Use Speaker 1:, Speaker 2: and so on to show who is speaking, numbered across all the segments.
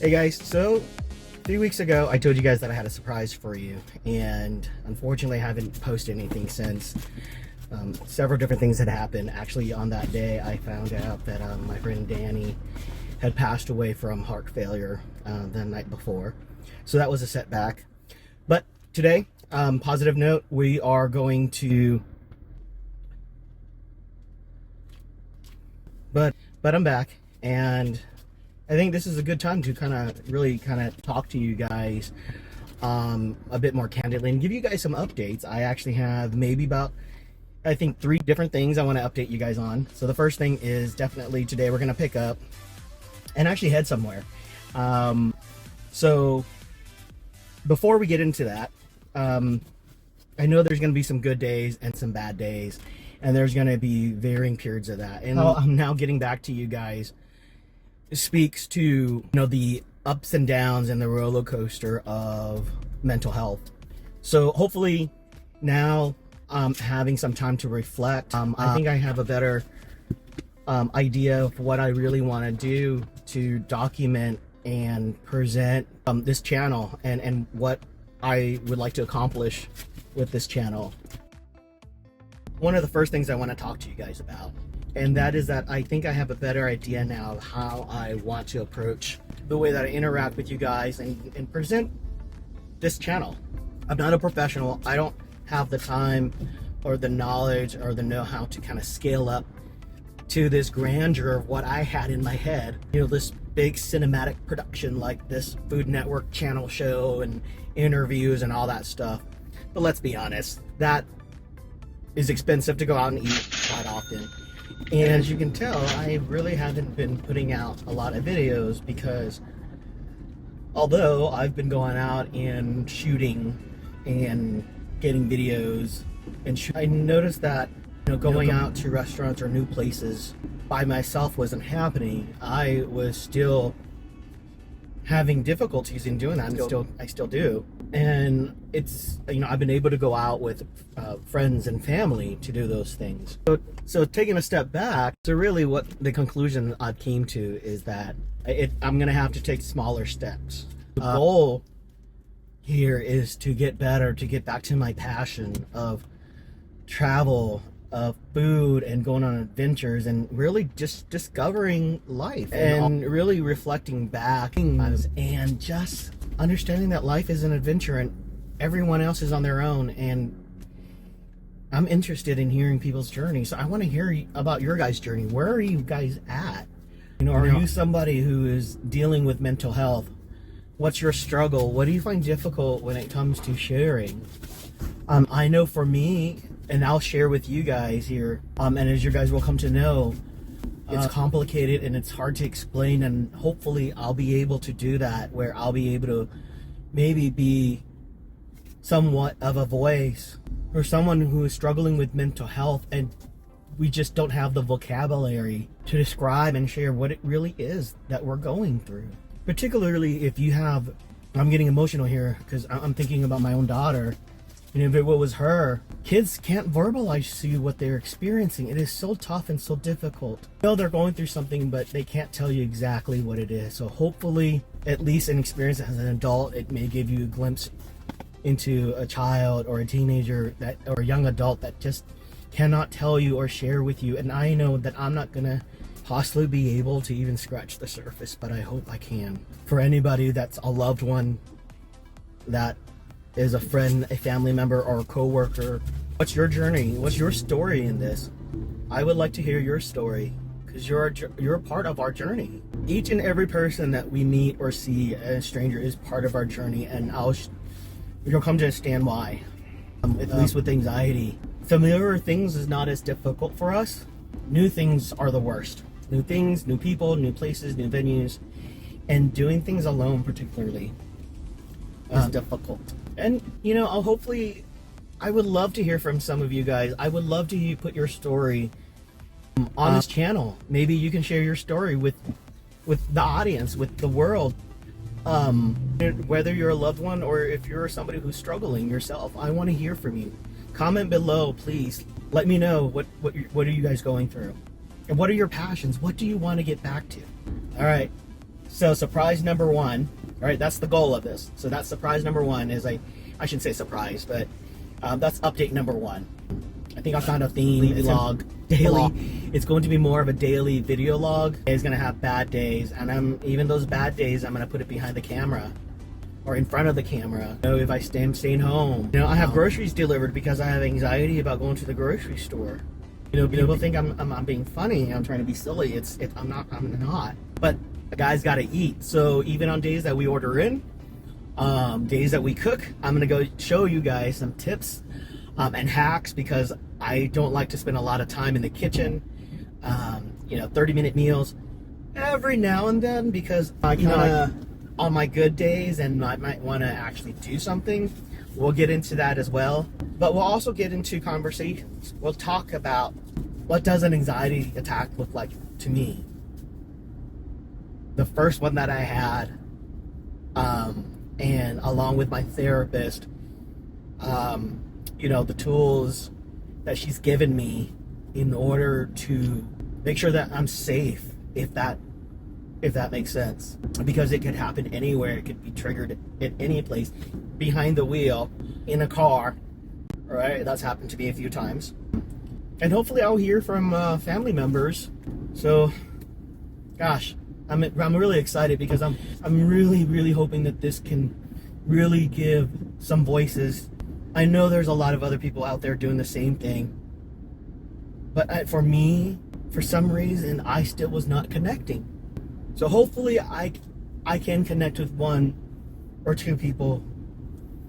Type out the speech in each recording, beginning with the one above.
Speaker 1: Hey guys, so 3 weeks ago I told you guys that I had a surprise for you, and unfortunately I haven't posted anything since. Several different things had happened. Actually, on that day I found out that my friend Danny had passed away from heart failure the night before, so that was a setback. But today, positive note, we are going to but I'm back, and I think this is a good time to really talk to you guys a bit more candidly and give you guys some updates. I actually have maybe about, I think, 3 different things I want to update you guys on. So the first thing is definitely today we're going to pick up and actually head somewhere. So before we get into that, I know there's going to be some good days and some bad days, and there's going to be varying periods of that. And I'm now getting back to you guys speaks to the ups and downs and the roller coaster of mental health. So hopefully now having some time to reflect, I think I have a better idea of what I really want to do to document and present this channel and what I would like to accomplish with this channel. One of the first things I want to talk to you guys about, and that is that I think I have a better idea now of how I want to approach the way that I interact with you guys and present this channel. I'm not a professional. I don't have the time or the knowledge or the know-how to kind of scale up to this grandeur of what I had in my head. This big cinematic production like this Food Network channel show and interviews and all that stuff. But let's be honest, that is expensive to go out and eat quite often. And as you can tell, I really haven't been putting out a lot of videos because although I've been going out and shooting and getting videos and I noticed that going out to restaurants or new places by myself wasn't happening. I was still having difficulties in doing that, and I still do. And it's I've been able to go out with friends and family to do those things. So taking a step back, so really what the conclusion I came to is that I'm gonna have to take smaller steps. The goal here is to get better, to get back to my passion of travel, of food, and going on adventures, and really just discovering life and really reflecting back and just understanding that life is an adventure and everyone else is on their own. And I'm interested in hearing people's journey, so I want to hear about your guys' journey. Where are you guys at? Are you somebody who is dealing with mental health? What's your struggle? What do you find difficult when it comes to sharing? I know for me, and I'll share with you guys here, and as you guys will come to know, it's complicated and it's hard to explain, and hopefully I'll be able to do that, where I'll be able to maybe be somewhat of a voice for someone who is struggling with mental health, and we just don't have the vocabulary to describe and share what it really is that we're going through. Particularly if you have, I'm getting emotional here because I'm thinking about my own daughter. If it was her, kids can't verbalize to you what they're experiencing. It is so tough and so difficult. They're going through something, but they can't tell you exactly what it is. So hopefully, at least an experience as an adult, it may give you a glimpse into a child or a teenager or a young adult that just cannot tell you or share with you. And I know that I'm not gonna possibly be able to even scratch the surface, but I hope I can. For anybody that's a loved one, that is a friend, a family member, or a co-worker, what's your journey? What's your story in this? I would like to hear your story, because you're a part of our journey. Each and every person that we meet or see as a stranger is part of our journey, and you'll come to understand why. At least with anxiety, familiar things is not as difficult for us. New things are the worst. New things, new people, new places, new venues, and doing things alone particularly is difficult. And hopefully, I would love to hear from some of you guys. I would love to put your story on this channel. Maybe you can share your story with the audience, with the world. Whether you're a loved one or if you're somebody who's struggling yourself, I want to hear from you. Comment below, please. Let me know what are you guys going through, and what are your passions. What do you want to get back to? All right, So surprise number one, all right, that's the goal of this. So that's surprise number one is I shouldn't say surprise, but that's update number one. I think I found a theme. It's log daily. It's going to be more of a daily video log. It's going to have bad days, and even those bad days, I'm going to put it behind the camera or in front of the camera. You know, if I'm staying home. You know, I have groceries delivered because I have anxiety about going to the grocery store. You know, people think I'm being funny. I'm trying to be silly. I'm not. But a guy's got to eat. So even on days that we order in, days that we cook, I'm gonna go show you guys some tips and hacks, because I don't like to spend a lot of time in the kitchen. You know, 30-minute meals every now and then, because on my good days, and I might want to actually do something. We'll get into that as well, but we'll also get into conversations. We'll talk about what does an anxiety attack look like to me. The first one that I had, and along with my therapist, you know, the tools that she's given me in order to make sure that I'm safe, if that makes sense, because it could happen anywhere. It could be triggered at any place, behind the wheel, in a car. All right, that's happened to me a few times, and hopefully I'll hear from family members. So, gosh, I'm really excited, because I'm really hoping that this can really give some voices. I know there's a lot of other people out there doing the same thing, but for me, for some reason, I still was not connecting. So hopefully I can connect with one or two people.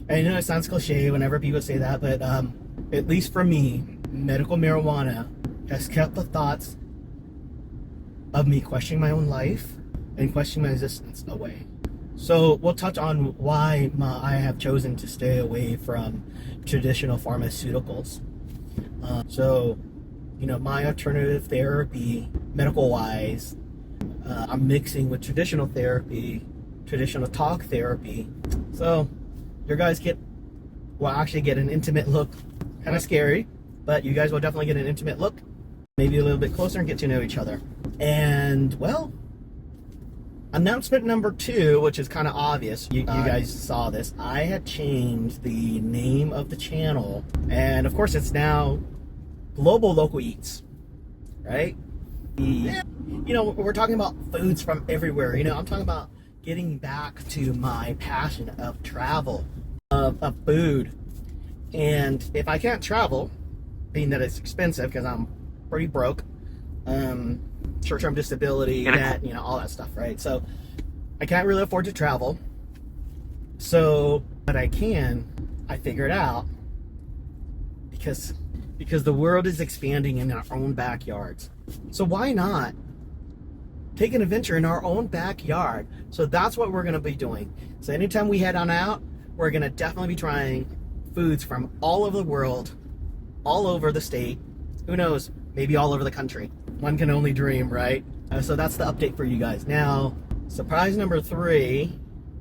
Speaker 1: And I know it sounds cliche whenever people say that, but at least for me, medical marijuana has kept the thoughts of me questioning my own life and questioning my existence away. So we'll touch on why I have chosen to stay away from traditional pharmaceuticals. So, you know, my alternative therapy, medical-wise, I'm mixing with traditional therapy, traditional talk therapy. So your guys will actually get an intimate look. Kind of scary, but you guys will definitely get an intimate look, maybe a little bit closer, and get to know each other. And, well, announcement number two, which is kind of obvious. You guys saw this. I had changed the name of the channel, and of course it's now Global Local Eats, right? You know, we're talking about foods from everywhere. You know, I'm talking about getting back to my passion of travel, of food. And if I can't travel, being that it's expensive because I'm pretty broke, short-term disability, debt, you know, all that stuff, right? So I can't really afford to travel. So, but I figure it out, because the world is expanding in our own backyards. So why not take an adventure in our own backyard? So that's what we're going to be doing. So anytime we head on out, we're going to definitely be trying foods from all over the world, all over the state, who knows, maybe all over the country. One can only dream, right? So that's the update for you guys. Now, surprise number three,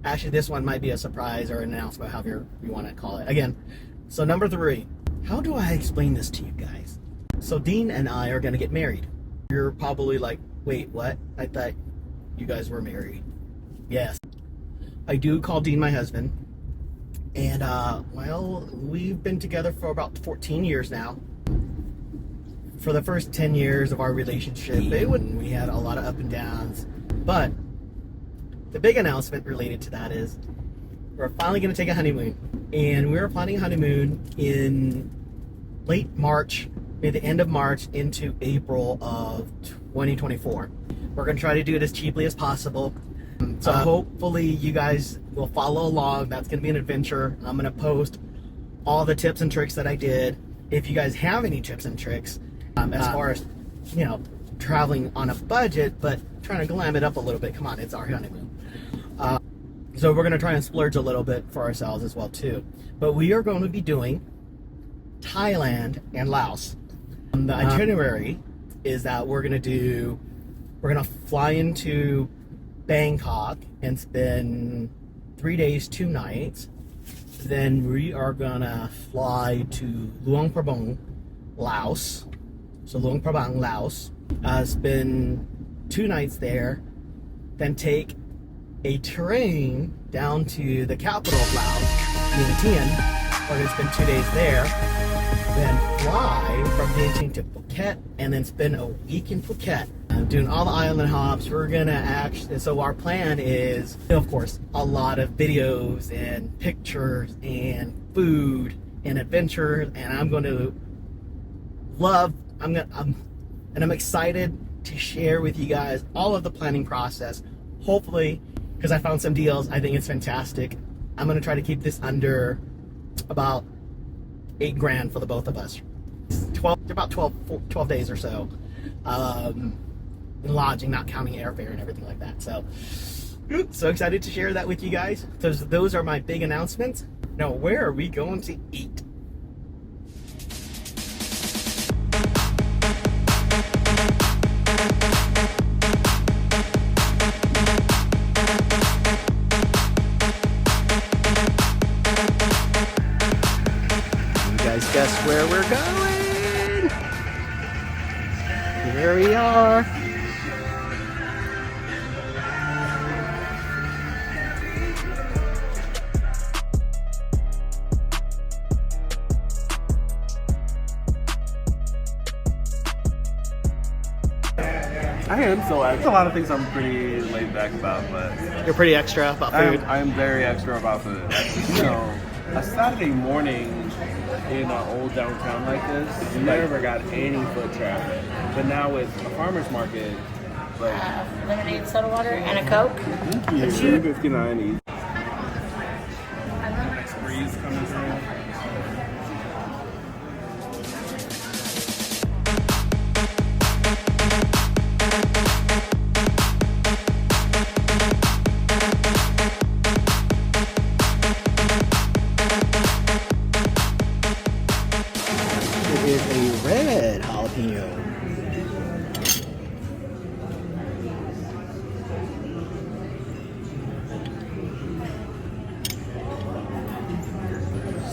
Speaker 1: actually this one might be a surprise or an announcement, however you want to call it. Again, so number three, how do I explain this to you guys? So Dean and I are going to get married. You're probably like, wait, what? I thought you guys were married. Yes. I do call Dean my husband. And, well, we've been together for about 14 years now. For the first 10 years of our relationship, we had a lot of up and downs. But the big announcement related to that is we're finally going to take a honeymoon. And we're planning a honeymoon in late March, maybe the end of March into April of 2024. We're going to try to do it as cheaply as possible. So hopefully you guys will follow along. That's going to be an adventure. I'm going to post all the tips and tricks that I did. If you guys have any tips and tricks, as far as, you know, traveling on a budget, but trying to glam it up a little bit. Come on, it's our honeymoon. So we're going to try and splurge a little bit for ourselves as well, too. But we are going to be doing Thailand and Laos. The itinerary is that we're going to fly into Bangkok and spend 3 days, 2 nights. Then we are going to fly to Luang Prabang, Laos. So Luang Prabang, Laos. Spend 2 nights there. Then take a train down to the capital of Laos, Vientiane. We're going to spend 2 days there, then fly from Vientiane to Phuket, and then spend a week in Phuket. Doing all the island hops. We're going to actually, so our plan is, of course, a lot of videos and pictures and food and adventures, and I'm going to I'm excited to share with you guys all of the planning process. Hopefully, because I found some deals, I think it's fantastic. I'm going to try to keep this under about $8 grand for the both of us. About 12 days or so. In lodging, not counting airfare and everything like that. So excited to share that with you guys. Those are my big announcements. Now, where are we going to eat? You guys guess where we're going? Here we are.
Speaker 2: I am so extra. There's a lot of things I'm pretty laid back about, but
Speaker 1: You're pretty extra about food.
Speaker 2: I am very extra about food. You know, a Saturday morning in an old downtown like this, never got any foot traffic. But now with a farmer's market, like
Speaker 3: lemonade, soda water, and a Coke.
Speaker 2: thank you. $2.59 each. Nice breeze coming through.
Speaker 1: It is a red jalapeno.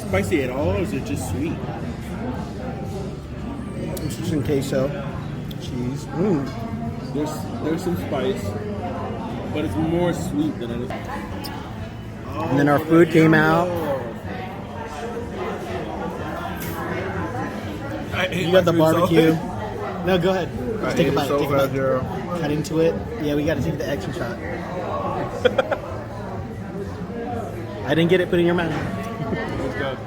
Speaker 2: Spicy at all, or is it just sweet?
Speaker 1: This is in queso. Cheese.
Speaker 2: There's some spice, but it's more sweet than anything.
Speaker 1: And then our food came out. You got the barbecue. No, go ahead. Just take a bite. Take a bite. Cut into it. Yeah, we got to take the extra shot. I didn't get it put in your mouth.
Speaker 2: It's good.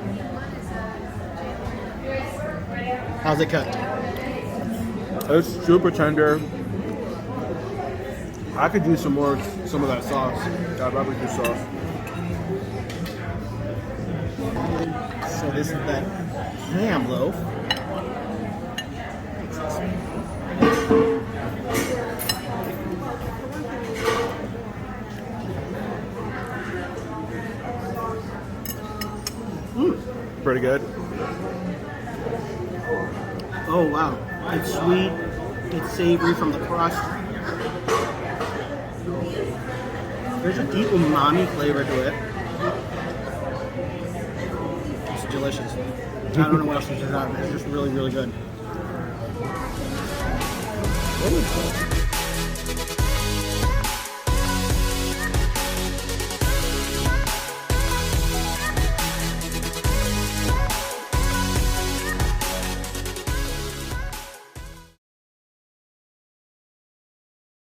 Speaker 1: How's it cut?
Speaker 2: It's super tender. I could use some of that sauce, that barbecue sauce.
Speaker 1: So this is that ham loaf.
Speaker 2: Pretty good.
Speaker 1: Oh wow, it's sweet, it's savory from the crust. There's a deep umami flavor to it. It's delicious. I don't know what else to describe. It's just really, really good.